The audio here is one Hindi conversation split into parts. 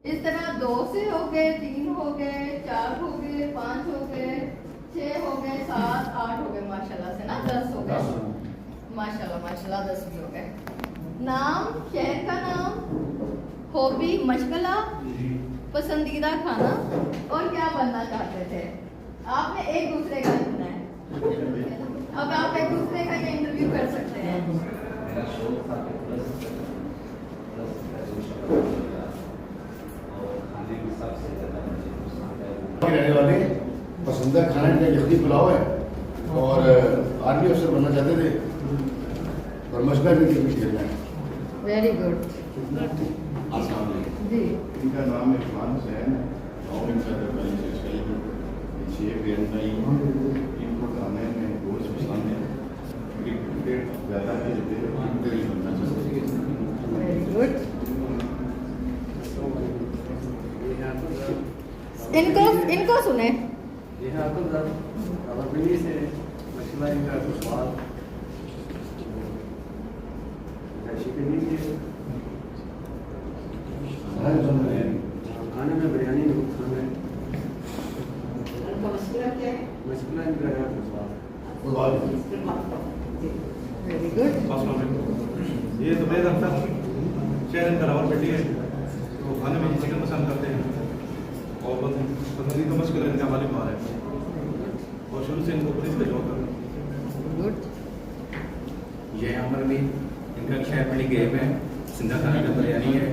इस तरह 2 से हो गए, 3 हो गए, 4 हो गए, 5 हो गए, 6 हो गए, 7, 8 हो गए, माशाल्लाह से ना 10 हो गए। माशाल्लाह माशाल्लाह 10 भी हो गए। नाम, शहर का नाम, हॉबी, मशगला, पसंदीदा खाना और क्या बनना चाहते थे। आपने एक दूसरे का लिखना है। अब आप एक दूसरे का ये इंटरव्यू कर सकते हैं। मेरा शौक था कि प्लस और खाने के हिसाब से ज़्यादा मुझे पसंद है। रहने वाले पसंदीदा खाना इनका यखनी पुलाव है और आर्मी अफसर बनना चाहते थे और मशगल में क्रिकेट खेलना है। Very good. अस्सलाम वालेकुम। जी इनका नाम इरफान हुसैन है और इनका पहले से शेख गेंदाई इनको खाने में बहुत पसंद है। क्रिकेट ज़्यादा खेलते हैं, क्रिकेट बनना चाहते हैं। Very good. इनको सुने। यहाँ तो अवरबिली से मछला इनका स्वाद खाने में बिरयानी बहुत पसंद है। मछला इनका स्वाद। Very good. ये जुबैर अख्तर शहर इनका रावलपिंडी है। तो खाने में चिकन पसंद करते हैं और पसंदीदा मशगल इनका वालिद मार है और शुरू से इनको पुलिस में जॉब करते हैं। गुड। ये अमर भी इनका शहर बड़ी गेम है। सिंधा खाना का बिरयानी है।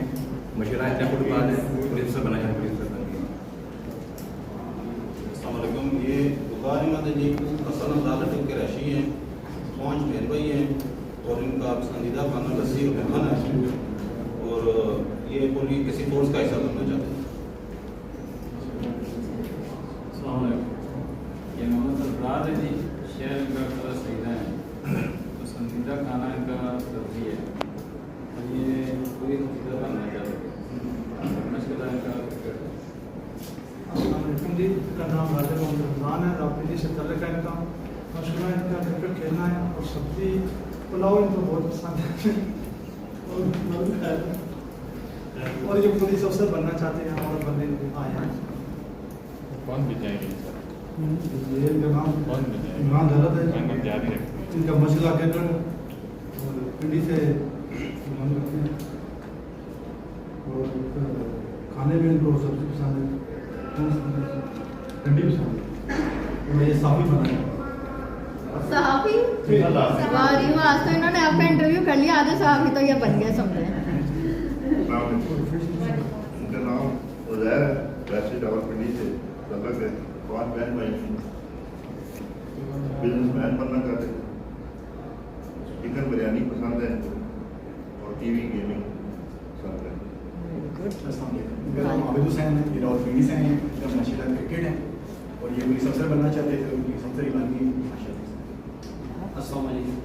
मशहूर इनका फुटबॉल है। पुलिस से बना है, पुलिस से बन गया। अस्सलाम वालेकुम। ये बुखारी माता जी हसन अदालत के रशी हैं, 5 बहन भाई हैं और इनका पसंदीदा खाना लस्सी और मेहमान है और ये पूरी किसी फोर्स का हिस्सा बनना चाहते हैं। ये मोहम्मद सरफराज है जी। शहर इनका कलर सईदा है। पसंदीदा खाना इनका सब्जी है और ये पूरी चीज़ें बनना चाहते हैं। मशगला इनका क्रिकेट है। अस्सलामुअलैकुम जी। इनका नाम राजा मोहम्मद रमज़ान है। रावलपिंडी से तल्लुक़ है इनका। मशगला इनका क्रिकेट खेलना है और सब्जी पुलाव इनको बहुत पसंद है और ये पुलिस अफसर बनना चाहते हैं और बनने आए हैं। कौन बिताएंगे सर? ये इनका नाम कौन बिताएंगे? इमरान दौलत है। हम जारी रखते हैं। इनका मशगला क्रिकेट और पिंडी से हम रखते हैं और खाने में इनको सब्जी पसंद है, भिंडी पसंद है और ये साफ़ी बनाए। सहाफी। वाह जी वाह, आज तो इन्होंने आपका इंटरव्यू कर लिया। आधे सहाफी तो ये बन गए समझे। इनका नाम उज़ैर है, वैसे रावलपिंडी से तल्लुक़ है। 5 बहन भाई बिजनेसमैन बनना चाहते थे। चिकन बिरयानी पसंद है और टीवी गेमिंग पसंद है। इनका नाम आबिद हुसैन है। ये रावलपिंडी से हैं। इनका माशाल्लाह क्रिकेट है और ये पुलिस अफसर बनना चाहते थे। पुलिस अफसर ही बन गई माशाल्लाह। अस्सलाम वालेकुम।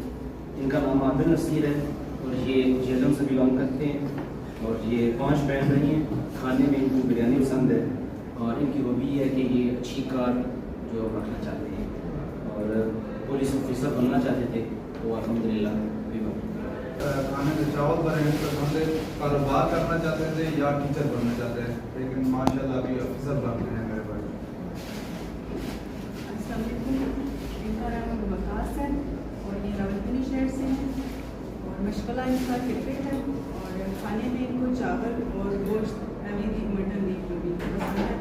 इनका नाम आदिल नसीर है और ये जेलम से बिलोंग करते हैं और ये 5 बहन भाई हैं। खाने में इनको बिरयानी पसंद है और इनकी हॉबी है कि ये अच्छी कार जो रखना चाहते हैं और पुलिस ऑफिसर बनना चाहते थे वो अल्हम्दुलिल्लाह भी बन गए। खाने में चावल बने पसंद है। कारोबार करना चाहते थे या टीचर बनना चाहते हैं, लेकिन माशाल्लाह अभी ऑफिसर बन गए हैं मेरे भाई। इनका नाम वकास है और ये रावलपिंडी शहर से हैं और मशगला इनका क्रिकेट है और खाने में इनको चावल और गोश्त यानी मटन मीट जो भी पसंद है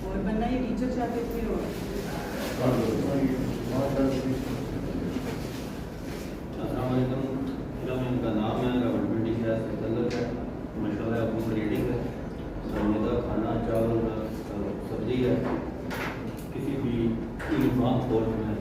और बनना ये टीचर चाहते थे। और इनका नाम है, रावलपिंडी शहर से तल्लुक़ है। माशाल्लाह बुक रीडिंग है। पसंदीदा खाना चावल सब्जी है। किसी भी यूनिफॉर्म कोर्स में